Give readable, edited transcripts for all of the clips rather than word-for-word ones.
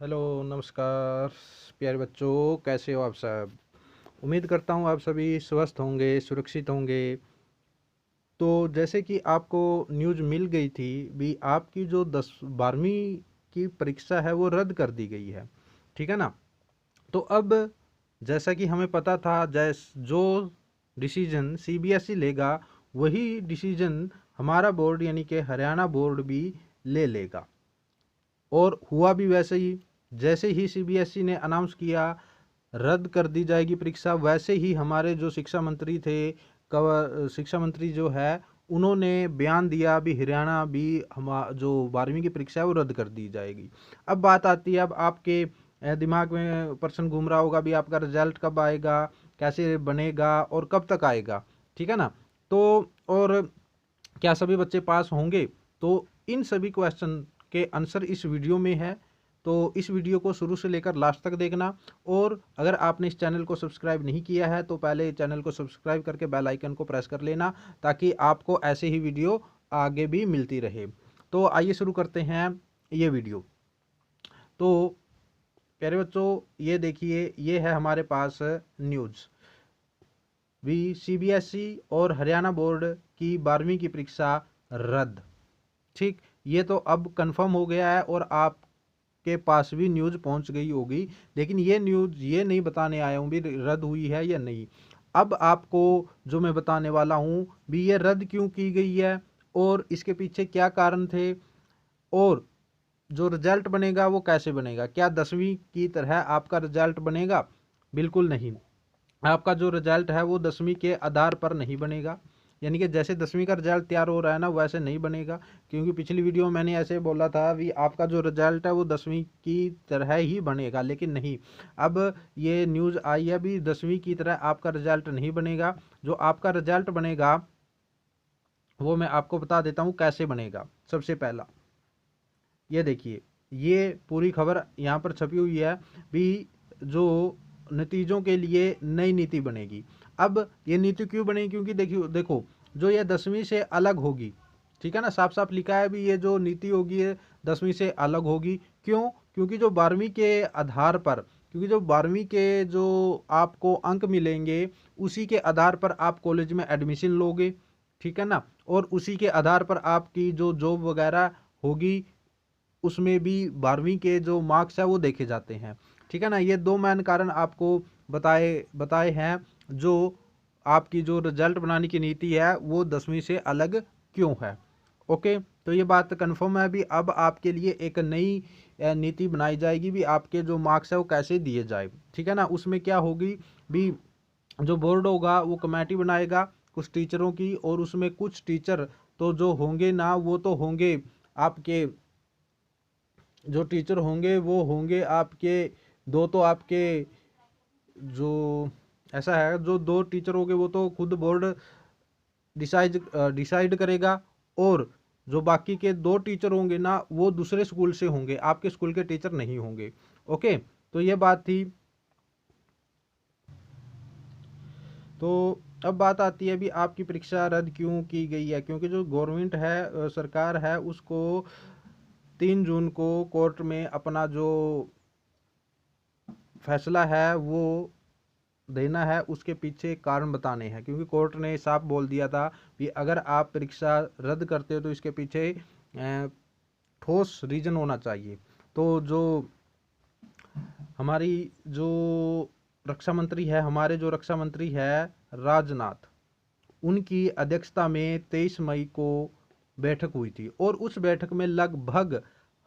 Hello, नमस्कार प्यारे बच्चों, कैसे हो आप सब। उम्मीद करता हूँ आप सभी स्वस्थ होंगे, सुरक्षित होंगे। तो जैसे कि आपको न्यूज़ मिल गई थी भी, आपकी जो 12वीं की परीक्षा है वो रद्द कर दी गई है, ठीक है ना। तो अब जैसा कि हमें पता था, जो डिसीजन सीबीएसई लेगा वही डिसीजन हमारा बोर्ड यानी कि हरियाणा बोर्ड भी ले लेगा। और हुआ भी वैसे ही। जैसे ही सीबीएसई ने अनाउंस किया रद्द कर दी जाएगी परीक्षा, वैसे ही हमारे जो शिक्षा मंत्री थे, शिक्षा मंत्री जो है, उन्होंने बयान दिया भी हरियाणा भी हम जो 12वीं की परीक्षा है वो रद्द कर दी जाएगी। अब बात आती है, अब आपके दिमाग में प्रश्न घूम रहा होगा भी आपका रिजल्ट कब आएगा, कैसे बनेगा और कब तक आएगा, ठीक है ना। तो और क्या सभी बच्चे पास होंगे, तो इन सभी क्वेश्चन के आंसर इस वीडियो में है। तो इस वीडियो को शुरू से लेकर लास्ट तक देखना। और अगर आपने इस चैनल को सब्सक्राइब नहीं किया है तो पहले चैनल को सब्सक्राइब करके बेल आइकन को प्रेस कर लेना, ताकि आपको ऐसे ही वीडियो आगे भी मिलती रहे। तो आइए शुरू करते हैं ये वीडियो। तो प्यारे बच्चों, ये देखिए, ये है हमारे पास न्यूज़ भी, सीबीएसई और हरियाणा बोर्ड की 12वीं की परीक्षा रद्द। ठीक, ये तो अब कंफर्म हो गया है और आपके पास भी न्यूज़ पहुंच गई होगी। लेकिन ये न्यूज़ ये नहीं बताने आया हूँ भी रद्द हुई है या नहीं। अब आपको जो मैं बताने वाला हूँ भी, ये रद्द क्यों की गई है और इसके पीछे क्या कारण थे, और जो रिजल्ट बनेगा वो कैसे बनेगा। क्या 10वीं की तरह आपका रिजल्ट बनेगा? बिल्कुल नहीं। आपका जो रिजल्ट है वो 10वीं के आधार पर नहीं बनेगा, यानी कि जैसे 10वीं का रिजल्ट तैयार हो रहा है ना, वैसे नहीं बनेगा। क्योंकि पिछली वीडियो में मैंने ऐसे बोला था भी आपका जो रिजल्ट है वो 10वीं की तरह ही बनेगा, लेकिन नहीं। अब ये न्यूज़ आई है भी 10वीं की तरह आपका रिजल्ट नहीं बनेगा। जो आपका रिजल्ट बनेगा वो मैं आपको बता देता हूँ कैसे बनेगा। सबसे पहला ये देखिए, ये पूरी खबर यहाँ पर छपी हुई है भी, जो नतीजों के लिए नई नीति बनेगी। अब ये नीति क्यों बनेगी? क्योंकि देखियो देखो, जो ये 10वीं से अलग होगी, ठीक है ना, साफ साफ लिखा है भी ये जो नीति होगी ये 10वीं से अलग होगी। क्यों? क्योंकि जो 12वीं के आधार पर, क्योंकि जो 12वीं के जो आपको अंक मिलेंगे उसी के आधार पर आप कॉलेज में एडमिशन लोगे, ठीक है ना। और उसी के आधार पर आपकी जो जॉब वगैरह होगी, उसमें भी 12वीं के जो मार्क्स है वो देखे जाते हैं, ठीक है ना। ये दो मेन कारण आपको बताए बताए हैं, जो आपकी जो रिजल्ट बनाने की नीति है वो 10वीं से अलग क्यों है। ओके, तो ये बात कंफर्म है भी। अब आपके लिए एक नई नीति बनाई जाएगी भी, आपके जो मार्क्स है वो कैसे दिए जाए, ठीक है ना। उसमें क्या होगी भी, जो बोर्ड होगा वो कमेटी बनाएगा कुछ टीचरों की, और उसमें कुछ टीचर तो जो होंगे ना, वो तो होंगे आपके, जो टीचर होंगे वो होंगे आपके, दो तो आपके, जो ऐसा है, जो दो टीचर होंगे वो तो खुद बोर्ड डिसाइड डिसाइड करेगा। और जो बाकी के दो टीचर होंगे ना, वो दूसरे स्कूल से होंगे, आपके स्कूल के टीचर नहीं होंगे। ओके, तो ये बात थी। तो अब बात आती है भी, आपकी परीक्षा रद्द क्यों की गई है। क्योंकि जो गवर्नमेंट है, सरकार है, उसको 3 जून को कोर्ट में अपना जो फैसला है वो देना है, उसके पीछे कारण बताने हैं। क्योंकि कोर्ट ने साफ बोल दिया था कि अगर आप परीक्षा रद्द करते हो तो इसके पीछे ठोस रीजन होना चाहिए। तो जो हमारी जो रक्षा मंत्री है, हमारे जो रक्षा मंत्री है राजनाथ, उनकी अध्यक्षता में 23 मई को बैठक हुई थी, और उस बैठक में लगभग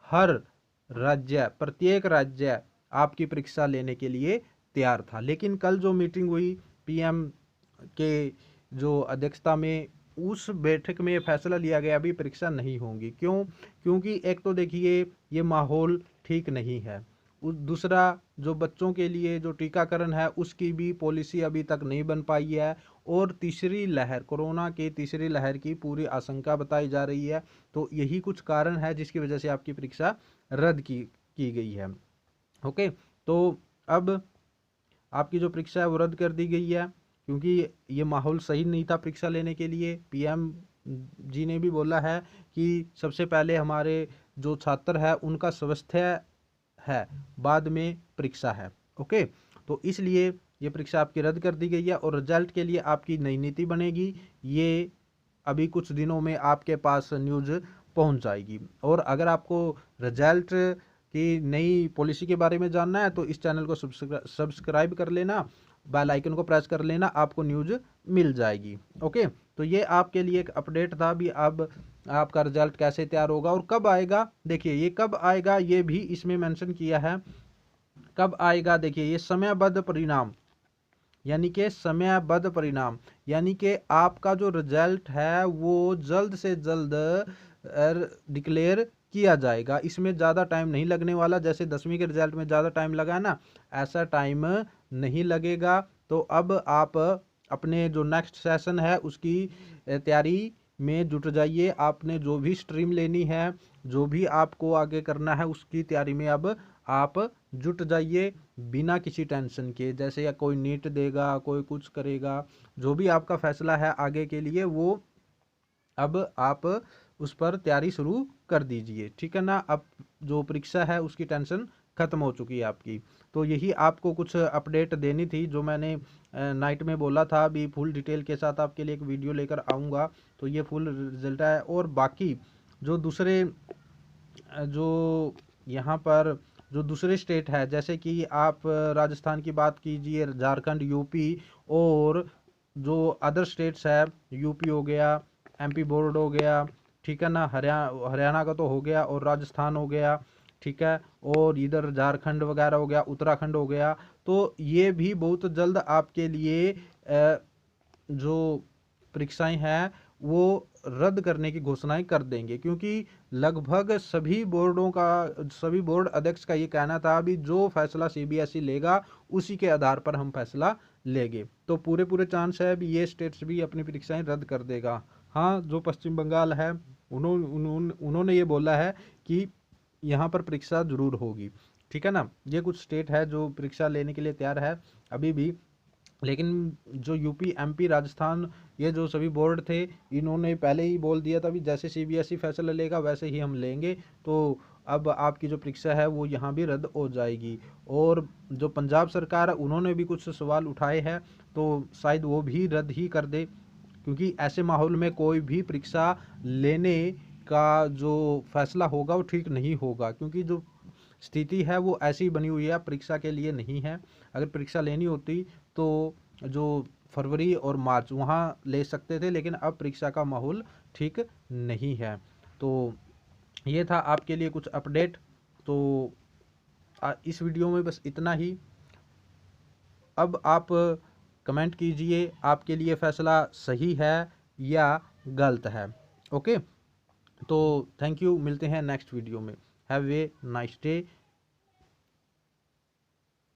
हर राज्य, प्रत्येक राज्य आपकी परीक्षा लेने के लिए तैयार था। लेकिन कल जो मीटिंग हुई पीएम के जो अध्यक्षता में, उस बैठक में फैसला लिया गया भी परीक्षा नहीं होगी। क्यों? क्योंकि एक तो देखिए ये माहौल ठीक नहीं है, दूसरा जो बच्चों के लिए जो टीकाकरण है उसकी भी पॉलिसी अभी तक नहीं बन पाई है, और तीसरी लहर, कोरोना की तीसरी लहर की पूरी आशंका बताई जा रही है। तो यही कुछ कारण है जिसकी वजह से आपकी परीक्षा रद्द की गई है। ओके, तो अब आपकी जो परीक्षा है वो रद्द कर दी गई है, क्योंकि ये माहौल सही नहीं था परीक्षा लेने के लिए। पीएम जी ने भी बोला है कि सबसे पहले हमारे जो छात्र है उनका स्वास्थ्य है, बाद में परीक्षा है। ओके, तो इसलिए ये परीक्षा आपकी रद्द कर दी गई है और रिजल्ट के लिए आपकी नई नीति बनेगी। ये अभी कुछ दिनों में आपके पास न्यूज़ पहुंच जाएगी। और अगर आपको रिजल्ट की नई पॉलिसी के बारे में जानना है तो इस चैनल को सब्सक्राइब कर लेना, बेल आइकन को प्रेस कर लेना, आपको न्यूज़ मिल जाएगी। ओके, तो ये आपके लिए एक अपडेट था भी। अब आपका रिजल्ट कैसे तैयार होगा और कब आएगा, देखिए ये कब आएगा ये भी इसमें मेंशन किया है। कब आएगा, देखिए ये समयबद्ध परिणाम, यानी कि समयबद्ध परिणाम, यानी कि आपका जो रिजल्ट है वो जल्द से जल्द डिक्लेयर किया जाएगा। इसमें ज़्यादा टाइम नहीं लगने वाला, जैसे 10वीं के रिजल्ट में ज़्यादा टाइम लगा ना, ऐसा टाइम नहीं लगेगा। तो अब आप अपने जो नेक्स्ट सेशन है उसकी तैयारी में जुट जाइए। आपने जो भी स्ट्रीम लेनी है, जो भी आपको आगे करना है, उसकी तैयारी में अब आप जुट जाइए बिना किसी टेंशन के। जैसे या कोई नीट देगा, कोई कुछ करेगा, जो भी आपका फैसला है आगे के लिए वो अब आप उस पर तैयारी शुरू कर दीजिए, ठीक है ना। अब जो परीक्षा है उसकी टेंशन खत्म हो चुकी है आपकी। तो यही आपको कुछ अपडेट देनी थी जो मैंने नाइट में बोला था। अभी फुल डिटेल के साथ आपके लिए एक वीडियो लेकर आऊँगा। तो ये फुल रिजल्ट है। और बाकी जो दूसरे जो यहाँ पर जो दूसरे स्टेट है, जैसे कि आप राजस्थान की बात कीजिए, झारखंड, यूपी, और जो अदर स्टेट्स है, यूपी हो गया, एमपी बोर्ड हो गया, ठीक है ना, हरियाणा का तो हो गया, और राजस्थान हो गया, ठीक है, और इधर झारखंड वगैरह हो गया, उत्तराखंड हो गया। तो ये भी बहुत जल्द आपके लिए जो परीक्षाएं हैं वो रद्द करने की घोषणाएं कर देंगे, क्योंकि लगभग सभी बोर्ड अध्यक्ष का ये कहना था अभी जो फैसला सीबीएसई लेगा उसी के आधार पर हम फैसला लेंगे। तो पूरे चांस है अभी ये स्टेट्स भी अपनी परीक्षाएं रद्द कर देगा। हाँ, जो पश्चिम बंगाल है उन्होंने ये बोला है कि यहाँ पर परीक्षा जरूर होगी, ठीक है ना। ये कुछ स्टेट है जो परीक्षा लेने के लिए तैयार है अभी भी। लेकिन जो यूपी, एमपी, राजस्थान, ये जो सभी बोर्ड थे, इन्होंने पहले ही बोल दिया था भी जैसे सीबीएसई फैसला लेगा वैसे ही हम लेंगे। तो अब आपकी जो परीक्षा है वो यहाँ भी रद्द हो जाएगी। और जो पंजाब सरकार है उन्होंने भी कुछ सवाल उठाए हैं, तो शायद वो भी रद्द ही कर दे, क्योंकि ऐसे माहौल में कोई भी परीक्षा लेने का जो फैसला होगा वो ठीक नहीं होगा, क्योंकि जो स्थिति है वो ऐसी बनी हुई है, परीक्षा के लिए नहीं है। अगर परीक्षा लेनी होती तो जो फरवरी और मार्च वहाँ ले सकते थे, लेकिन अब परीक्षा का माहौल ठीक नहीं है। तो ये था आपके लिए कुछ अपडेट। तो इस वीडियो में बस इतना ही। अब आप कमेंट कीजिए आपके लिए फैसला सही है या गलत है। ओके, तो थैंक यू, मिलते हैं नेक्स्ट वीडियो में। Have a nice day.